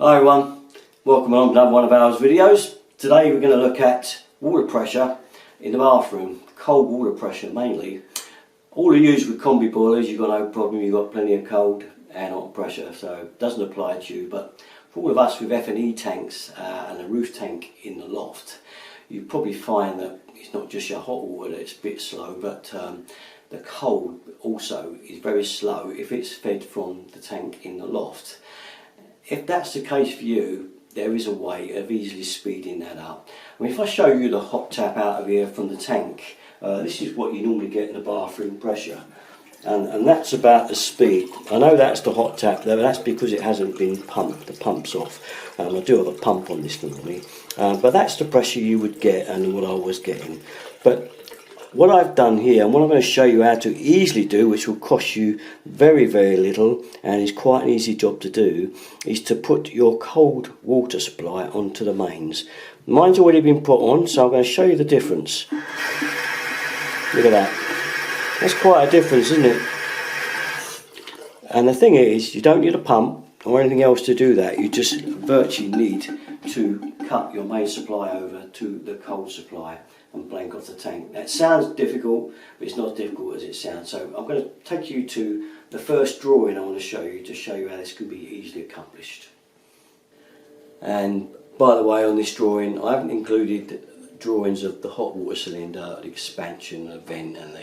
Hi everyone, welcome on to another one of our videos. Today we're going to look at water pressure in the bathroom, cold water pressure mainly. All you use with combi boilers, you've got no problem, you've got plenty of cold and hot pressure, so it doesn't apply to you. But for all of us with F&E tanks and a roof tank in the loft, you probably find that it's not just your hot water that's a bit slow, but the cold also is very slow if it's fed from the tank in the loft. If that's the case for you, there is a way of easily speeding that up. I mean, if I show you the hot tap out of here from the tank, this is what you normally get in the bathroom pressure. And that's about the speed. I know that's the hot tap there, but that's because it hasn't been pumped, the pump's off. I do have a pump on this normally, but that's the pressure you would get and what I was getting. But what I've done here, and what I'm going to show you how to easily do, which will cost you very, very little, and is quite an easy job to do, is to put your cold water supply onto the mains. Mine's already been put on, so I'm going to show you the difference. Look at that. That's quite a difference, isn't it? And the thing is, you don't need a pump or anything else to do that. You just virtually need to cut your main supply over to the cold supply and blank off the tank. That sounds difficult, but it's not as difficult as it sounds. So I'm going to take you to the first drawing I want to show you how this can be easily accomplished. And by the way, on this drawing, I haven't included drawings of the hot water cylinder, the expansion, the vent, and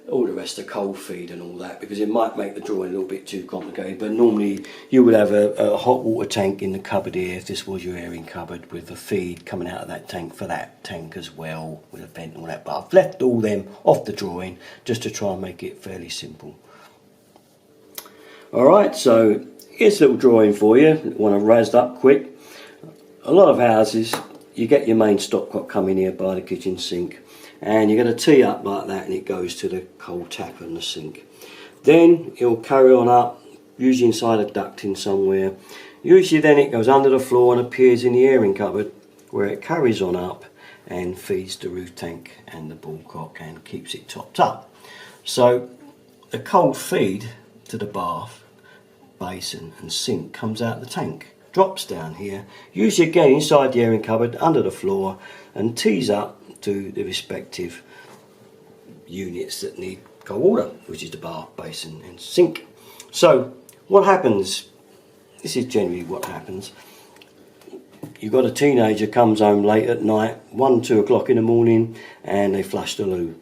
all the rest, the cold feed and all that, because it might make the drawing a little bit too complicated. But normally you would have a hot water tank in the cupboard here, if this was your airing cupboard, with the feed coming out of that tank for that tank as well, with a vent and all that. But I've left all them off the drawing just to try and make it fairly simple. Alright, so here's a little drawing for you. Want to razz up quick. A lot of houses, you get your main stopcock coming here by the kitchen sink, and you're going to tee up like that, and it goes to the cold tap and the sink. Then it'll carry on up, usually inside a ducting somewhere. Usually then it goes under the floor and appears in the airing cupboard, where it carries on up and feeds the roof tank and the ballcock and keeps it topped up. So the cold feed to the bath, basin and sink comes out the tank, drops down here, usually again inside the airing cupboard, under the floor, and tees up to the respective units that need cold water, which is the bath, basin and sink. So what happens, this is generally what happens. You've got a teenager comes home late at night, 1, 2 o'clock in the morning, and they flush the loo.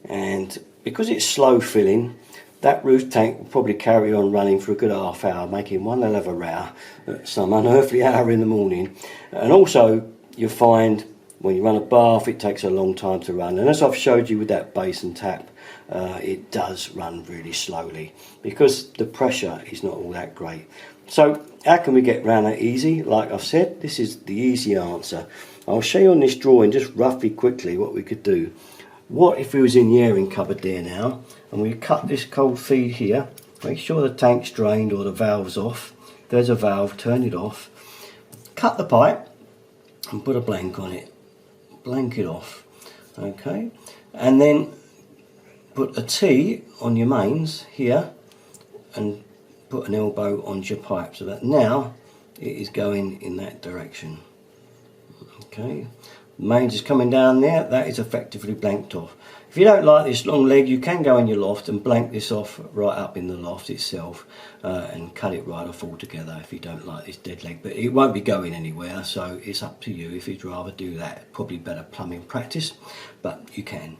And because it's slow filling, that roof tank will probably carry on running for a good half hour, making one hell of a row at some unearthly hour in the morning. And also you'll find when you run a bath, it takes a long time to run, and as I've showed you with that basin tap, it does run really slowly because the pressure is not all that great. So how can we get around that easy? Like I've said, this is the easy answer. I'll show you on this drawing just roughly quickly what we could do. What if we was in the airing cupboard there now, and we cut this cold feed here, make sure the tank's drained or the valve's off. There's a valve, turn it off, cut the pipe and put a blank on it. Blank it off, okay, and then put a T on your mains here and put an elbow on your pipe, so that now it is going in that direction. Okay, mains is coming down there, that is effectively blanked off. If you don't like this long leg, you can go in your loft and blank this off right up in the loft itself and cut it right off altogether if you don't like this dead leg. But it won't be going anywhere, so it's up to you if you'd rather do that. Probably better plumbing practice, but you can.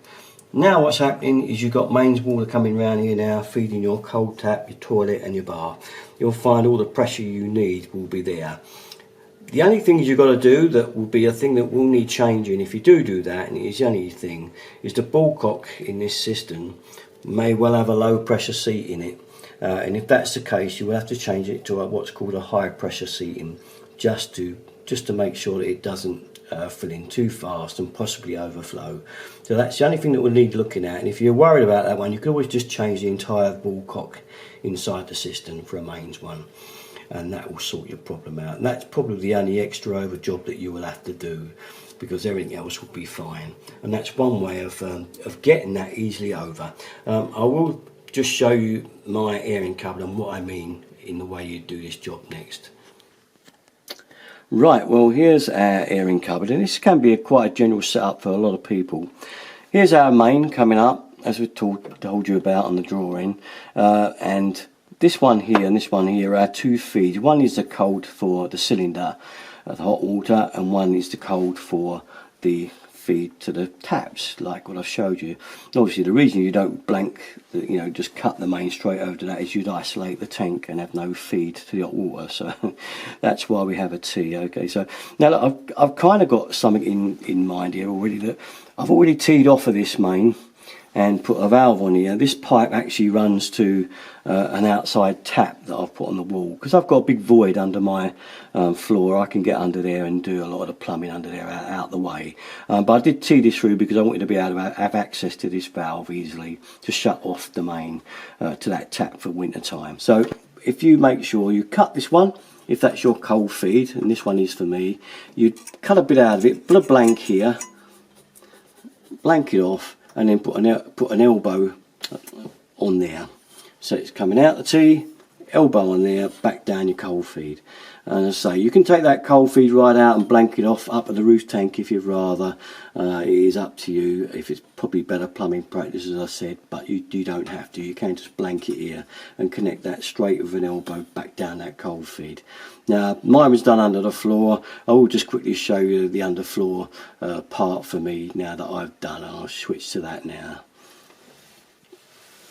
Now what's happening is you've got mains water coming around here now, feeding your cold tap, your toilet and your bath. You'll find all the pressure you need will be there. The only things you've got to do that will be a thing that will need changing if you do that, and it is the only thing, is the ballcock in this cistern may well have a low pressure seat in it, and if that's the case you will have to change it to what's called a high pressure seating, just to make sure that it doesn't fill in too fast and possibly overflow. So that's the only thing that we'll need looking at, and if you're worried about that one, you can always just change the entire ballcock inside the cistern for a mains one, and that will sort your problem out. And that's probably the only extra over job that you will have to do, because everything else will be fine. And that's one way of getting that easily over. I will just show you my airing cupboard and what I mean in the way you do this job next. Right, well here's our airing cupboard, and this can be quite a general setup for a lot of people. Here's our main coming up, as we told you about on the drawing, and this one here and this one here are two feeds. One is the cold for the cylinder, the hot water, and one is the cold for the feed to the taps, like what I've showed you. And obviously the reason you don't blank, just cut the main straight over to that is you'd isolate the tank and have no feed to the hot water, so that's why we have a T. Okay, so now look, I've kind of got something in mind here already. That I've already teed off of this main and put a valve on here. This pipe actually runs to an outside tap that I've put on the wall, because I've got a big void under my floor. I can get under there and do a lot of the plumbing under there out the way, but I did tee this through because I wanted to be able to have access to this valve easily to shut off the main to that tap for winter time. So if you make sure you cut this one, if that's your cold feed, and this one is for me, you cut a bit out of it, put a blank here, blank it off, and then put an elbow on there, so it's coming out the T, elbow on there, back down your cold feed. And as I say, you can take that cold feed right out and blank it off up at the roof tank if you'd rather. It is up to you. If it's probably better plumbing practice, as I said, but you don't have to. You can just blank it here and connect that straight with an elbow back down that cold feed. Now mine was done under the floor. I will just quickly show you the underfloor part for me now that I've done, and I'll switch to that now.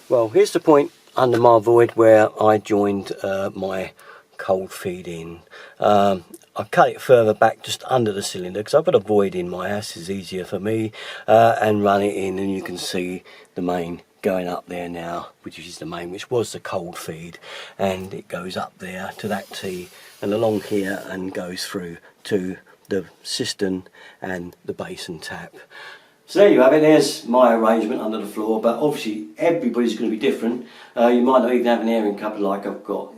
Well, here's the point under my void where I joined my cold feed in. I've cut it further back just under the cylinder because I've got a void in my house. It's easier for me, and run it in, and you can see the main going up there now, which is the main, which was the cold feed, and it goes up there to that T and along here and goes through to the cistern and the basin tap. So there you have it. There's my arrangement under the floor, but obviously everybody's going to be different. You might not even have an airing cupboard like I've got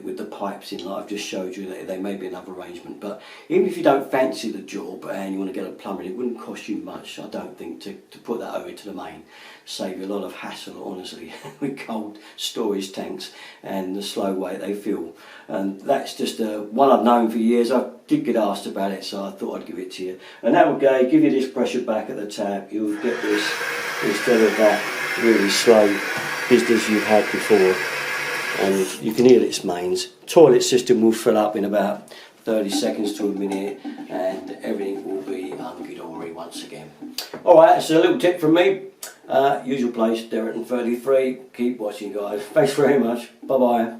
with the pipes in, like I've just showed you. There may be another arrangement, but even if you don't fancy the job and you want to get a plumber, it wouldn't cost you much, I don't think, to put that over to the main. Save you a lot of hassle, honestly, with cold storage tanks and the slow way they fill. And that's just one I've known for years. I did get asked about it, so I thought I'd give it to you. And that will give you this pressure back at the tap. You'll get this instead of that really slow business you've had before. And you can hear its mains. Toilet system will fill up in about 30 seconds to a minute, and everything will be hunky-dory once again. Alright, that's a little tip from me. Usual place, Derriton 33. Keep watching, guys. Thanks very much. Bye bye.